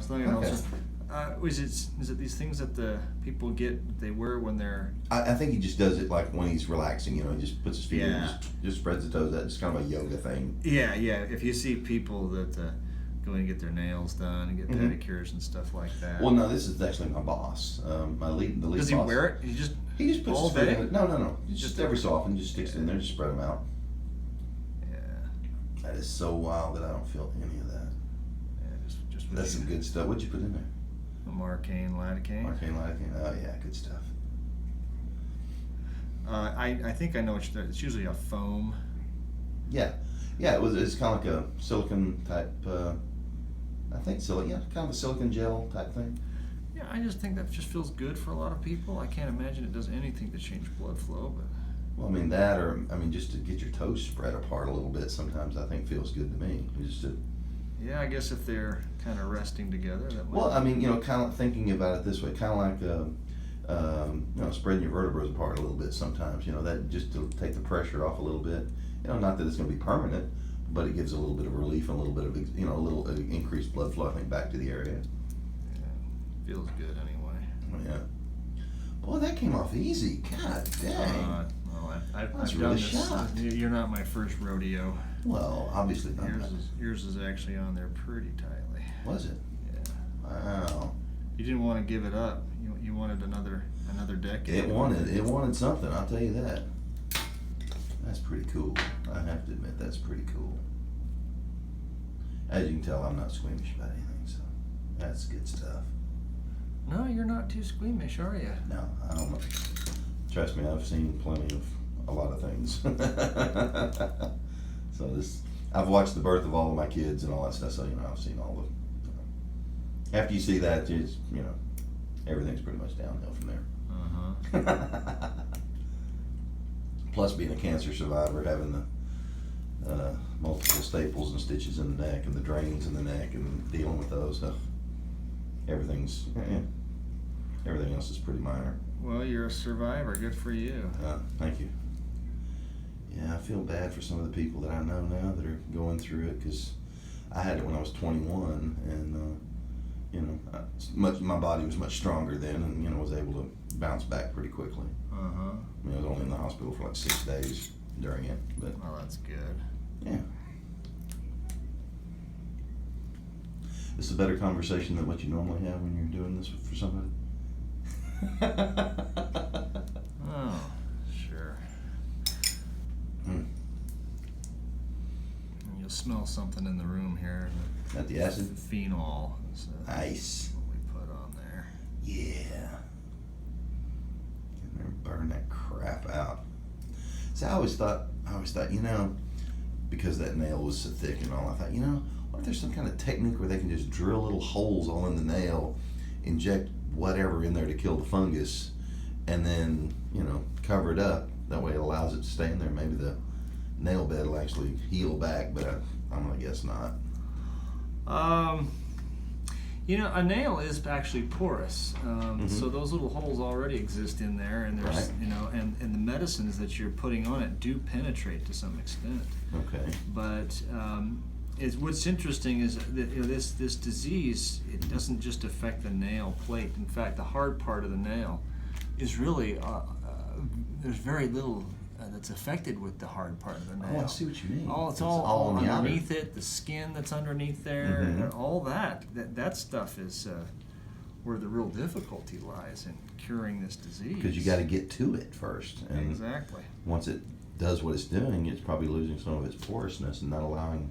Toenail Okay. ulcer. Is it these things that the people they wear when they're... I think he just does it like when he's relaxing, he just puts his feet in Yeah. and just spreads the toes out. It's kind of a yoga thing. Yeah. If you see people that go in and get their nails done and get Mhm. pedicures and stuff like that. Well, no, this is actually my boss. The lead Does he boss. wear it? He just puts all his foot day? in it. No. Just Just every so often, just sticks it in there, Yeah. just spread them out. Yeah. That is so wild that I don't feel any of that. Yeah. Just That's some good stuff. What'd you put in there? Marcaine, lidocaine. Marcaine, lidocaine. Oh yeah, good stuff. I think I know what it's usually a foam. Yeah. It's kind of like a silicone type. I think silicone. Yeah, kind of a silicone gel type thing. Yeah, I just think that just feels good for a lot of people. I can't imagine it does anything to change blood flow, but... Well, I mean that, or just to get your toes spread apart a little bit. Sometimes I think feels good to me. Yeah, I guess if they're kind of resting together, that might... Well, kind of thinking about it this way, kind of like spreading your vertebrae apart a little bit. Sometimes, that just to take the pressure off a little bit. Not that it's going to be permanent, but it gives a little bit of relief and a little bit of a little increased blood flow, I think, back to the area. Yeah, feels good anyway. Yeah. Boy, that came off easy. God dang. Well, I've That's done really this. shocked. You're not my first rodeo. Well, obviously not. Yours is actually on there pretty tightly. Was it? Yeah. Wow. You didn't want to give it up. You wanted another decade. It wanted something, I'll tell you that. That's pretty cool. I have to admit, that's pretty cool. As you can tell, I'm not squeamish about anything, so that's good stuff. No, you're not too squeamish, are you? No, I don't know. Trust me, I've seen plenty of a lot of things. So I've watched the birth of all of my kids and all that stuff, so I've seen all the. After you see that, it's everything's pretty much downhill from there. Plus, being a cancer survivor, having the multiple staples and stitches in the neck and the drains in the neck and dealing with those, everything else is pretty minor. Well, you're a survivor. Good for you. Thank you. Yeah, I feel bad for some of the people that I know now that are going through it, because I had it when I was 21, and my body was much stronger then, and was able to bounce back pretty quickly. I was only in the hospital for like 6 days during it, but Well, that's good. yeah. This is a better conversation than what you normally have when you're doing this for somebody. Oh, sure. Hmm. You'll smell something in the room here. Not the acid? Phenol is Nice. what we put on there. Yeah. Get in there and burn that crap out. See, I always thought, because that nail was so thick and all, I thought, what if there's some kind of technique where they can just drill little holes all in the nail, inject whatever in there to kill the fungus, and then, cover it up. That way it allows it to stay in there. Maybe the nail bed will actually heal back, but I'm going to guess not. A nail is actually porous, so those little holes already exist in there, and there's, Right. and the medicines that you're putting on it do penetrate to some extent. Okay. But what's interesting is that this disease, it doesn't just affect the nail plate. In fact, the hard part of the nail is really there's very little that's affected with the hard part of the nail. Oh, I see what you mean. It's all on the outer. underneath it, the skin that's underneath there, and all that stuff is where the real difficulty lies in curing this disease. Because you got to get to it first. And Exactly. once it does what it's doing, it's probably losing some of its porousness and not allowing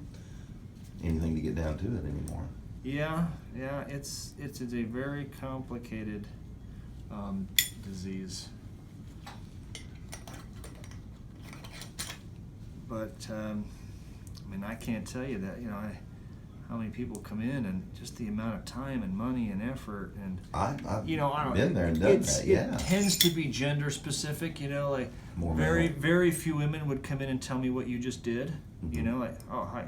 anything to get down to it anymore. Yeah, it's a very complicated disease. But I can't tell you that how many people come in and just the amount of time and money and effort and I've I don't been there and done that. Yeah. It tends to be gender specific. Like More very male. very few women would come in and tell me what you just did. Mhm. Like, oh hi,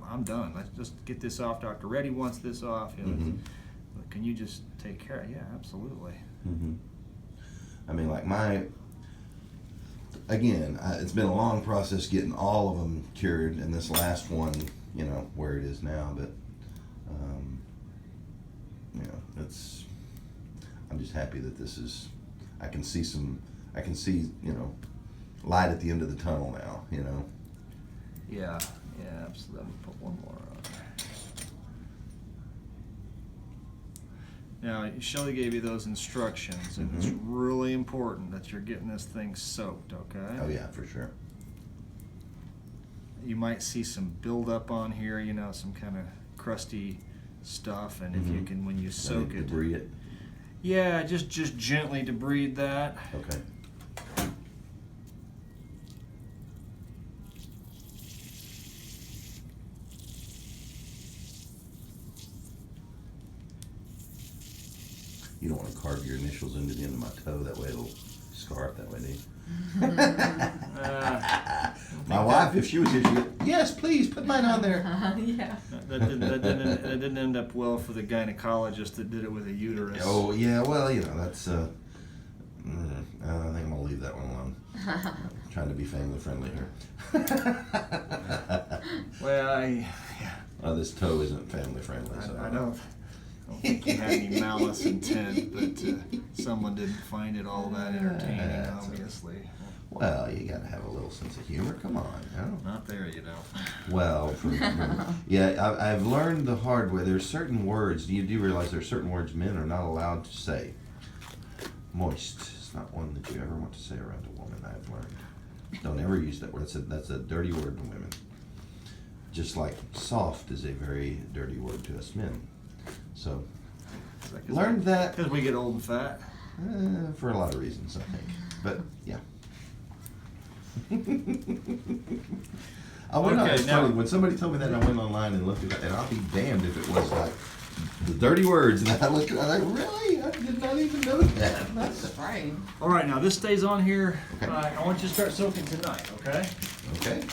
I'm done. Let's just get this off. Dr. Reddy wants this off. Can you just take care of it? Yeah, absolutely. It's been a long process getting all of them cured, and this last one, where it is now, but I'm just happy that this is. I can see light at the end of the tunnel now. Yeah, absolutely. Let me put one more on. Now, Shelley gave you those instructions, and it's really important that you're getting this thing soaked, okay? Oh yeah, for sure. You might see some buildup on here, some kind of crusty stuff, and if you can, when you soak it, debride it. Yeah, just gently debride that. Okay. You don't want to carve your initials into the end of my toe. That way it'll scar up that way, do you? My wife, if she was here, she'd go, yes, please, put mine on there. Yeah. That didn't end up well for the gynecologist that did it with a uterus. Oh, yeah, well, that's, I think I'm going to leave that one alone. I'm trying to be family friendly here. Well, This toe isn't family friendly, so. I don't think you had any malice intent, but someone didn't find it all that entertaining, obviously. Well, you got to have a little sense of humor. Come on, Not there, you don't. Well, I've learned the hard way. There's certain words. You do realize there's certain words men are not allowed to say. Moist is not one that you ever want to say around a woman. I've learned. Don't ever use that word. That's a dirty word to women. Just like soft is a very dirty word to us men. So, learned that. Because we get old and fat. For a lot of reasons, I think. But, yeah. Funny. When somebody told me that, I went online and looked at it, and I'll be damned if it was like the dirty words. And I looked at it, I was like, really? I did not even know that. That's right. All right, now this stays on here. Okay. I want you to start soaking tonight, okay? Okay.